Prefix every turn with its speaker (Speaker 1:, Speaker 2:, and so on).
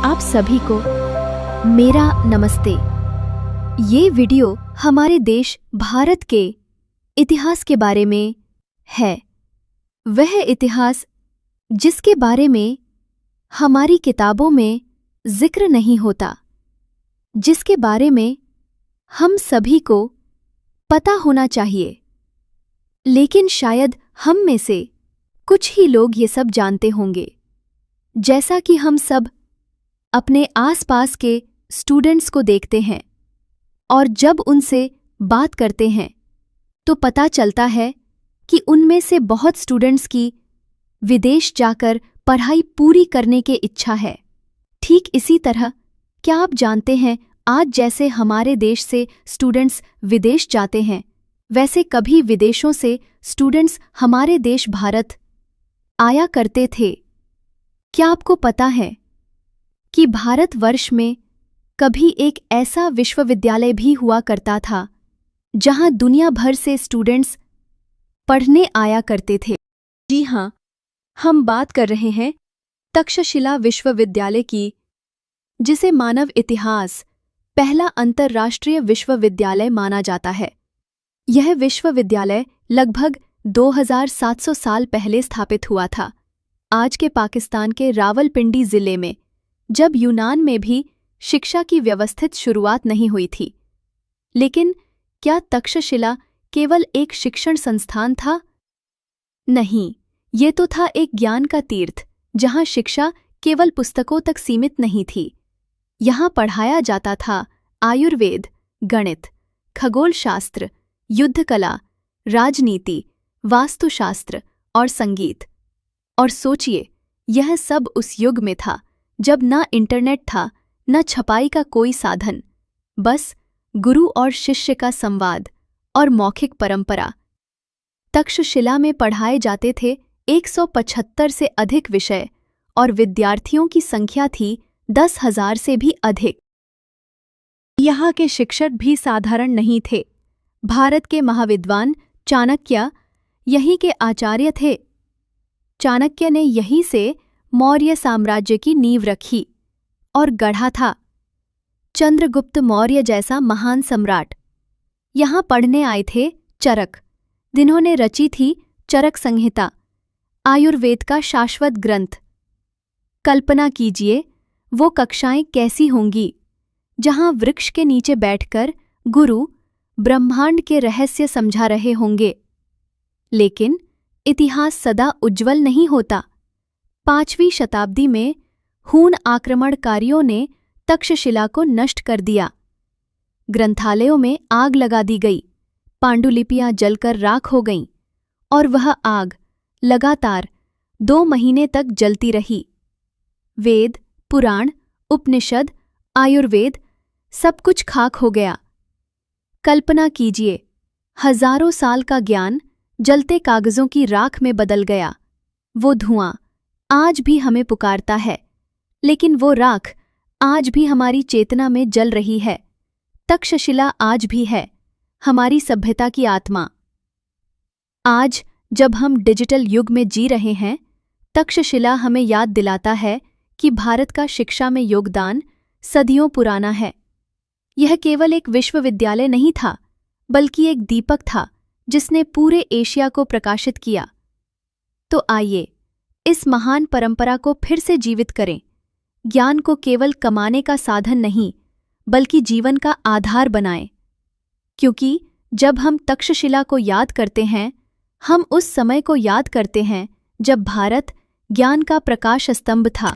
Speaker 1: आप सभी को मेरा नमस्ते। ये वीडियो हमारे देश भारत के इतिहास के बारे में है। वह इतिहास जिसके बारे में हमारी किताबों में जिक्र नहीं होता, जिसके बारे में हम सभी को पता होना चाहिए, लेकिन शायद हम में से कुछ ही लोग ये सब जानते होंगे। जैसा कि हम सब अपने आसपास के स्टूडेंट्स को देखते हैं और जब उनसे बात करते हैं तो पता चलता है कि उनमें से बहुत स्टूडेंट्स की विदेश जाकर पढ़ाई पूरी करने की इच्छा है। ठीक इसी तरह क्या आप जानते हैं, आज जैसे हमारे देश से स्टूडेंट्स विदेश जाते हैं, वैसे कभी विदेशों से स्टूडेंट्स हमारे देश भारत आया करते थे। क्या आपको पता है कि भारतवर्ष में कभी एक ऐसा विश्वविद्यालय भी हुआ करता था जहां दुनिया भर से स्टूडेंट्स पढ़ने आया करते थे? जी हां, हम बात कर रहे हैं तक्षशिला विश्वविद्यालय की, जिसे मानव इतिहास पहला अंतर्राष्ट्रीय विश्वविद्यालय माना जाता है। यह विश्वविद्यालय लगभग 2700 साल पहले स्थापित हुआ था, आज के पाकिस्तान के रावलपिंडी जिले में, जब यूनान में भी शिक्षा की व्यवस्थित शुरुआत नहीं हुई थी। लेकिन क्या तक्षशिला केवल एक शिक्षण संस्थान था? नहीं, ये तो था एक ज्ञान का तीर्थ, जहां शिक्षा केवल पुस्तकों तक सीमित नहीं थी। यहां पढ़ाया जाता था आयुर्वेद, गणित, खगोलशास्त्र, युद्धकला, राजनीति, वास्तुशास्त्र और संगीत। और सोचिए, यह सब उस युग में था जब न इंटरनेट था, न छपाई का कोई साधन, बस गुरु और शिष्य का संवाद और मौखिक परंपरा। तक्षशिला में पढ़ाए जाते थे 175 से अधिक विषय और विद्यार्थियों की संख्या थी 10,000 से भी अधिक। यहाँ के शिक्षक भी साधारण नहीं थे। भारत के महाविद्वान चाणक्य यहीं के आचार्य थे। चाणक्य ने यहीं से मौर्य साम्राज्य की नींव रखी और गढ़ा था चंद्रगुप्त मौर्य जैसा महान सम्राट। यहाँ पढ़ने आए थे चरक, जिन्होंने रची थी चरक संहिता, आयुर्वेद का शाश्वत ग्रंथ। कल्पना कीजिए वो कक्षाएं कैसी होंगी, जहाँ वृक्ष के नीचे बैठकर गुरु ब्रह्मांड के रहस्य समझा रहे होंगे। लेकिन इतिहास सदा उज्ज्वल नहीं होता। 5वीं शताब्दी में हूण आक्रमणकारियों ने तक्षशिला को नष्ट कर दिया। ग्रंथालयों में आग लगा दी गई, पांडुलिपियां जलकर राख हो गईं, और वह आग लगातार 2 महीने तक जलती रही। वेद, पुराण, उपनिषद, आयुर्वेद सब कुछ खाक हो गया। कल्पना कीजिए, हजारों साल का ज्ञान जलते कागजों की राख में बदल गया। वो धुआं आज भी हमें पुकारता है, लेकिन वो राख आज भी हमारी चेतना में जल रही है। तक्षशिला आज भी है हमारी सभ्यता की आत्मा। आज जब हम डिजिटल युग में जी रहे हैं, तक्षशिला हमें याद दिलाता है कि भारत का शिक्षा में योगदान सदियों पुराना है। यह केवल एक विश्वविद्यालय नहीं था, बल्कि एक दीपक था जिसने पूरे एशिया को प्रकाशित किया। तो आइए इस महान परंपरा को फिर से जीवित करें। ज्ञान को केवल कमाने का साधन नहीं, बल्कि जीवन का आधार बनाएं। क्योंकि जब हम तक्षशिला को याद करते हैं, हम उस समय को याद करते हैं जब भारत ज्ञान का प्रकाश स्तंभ था।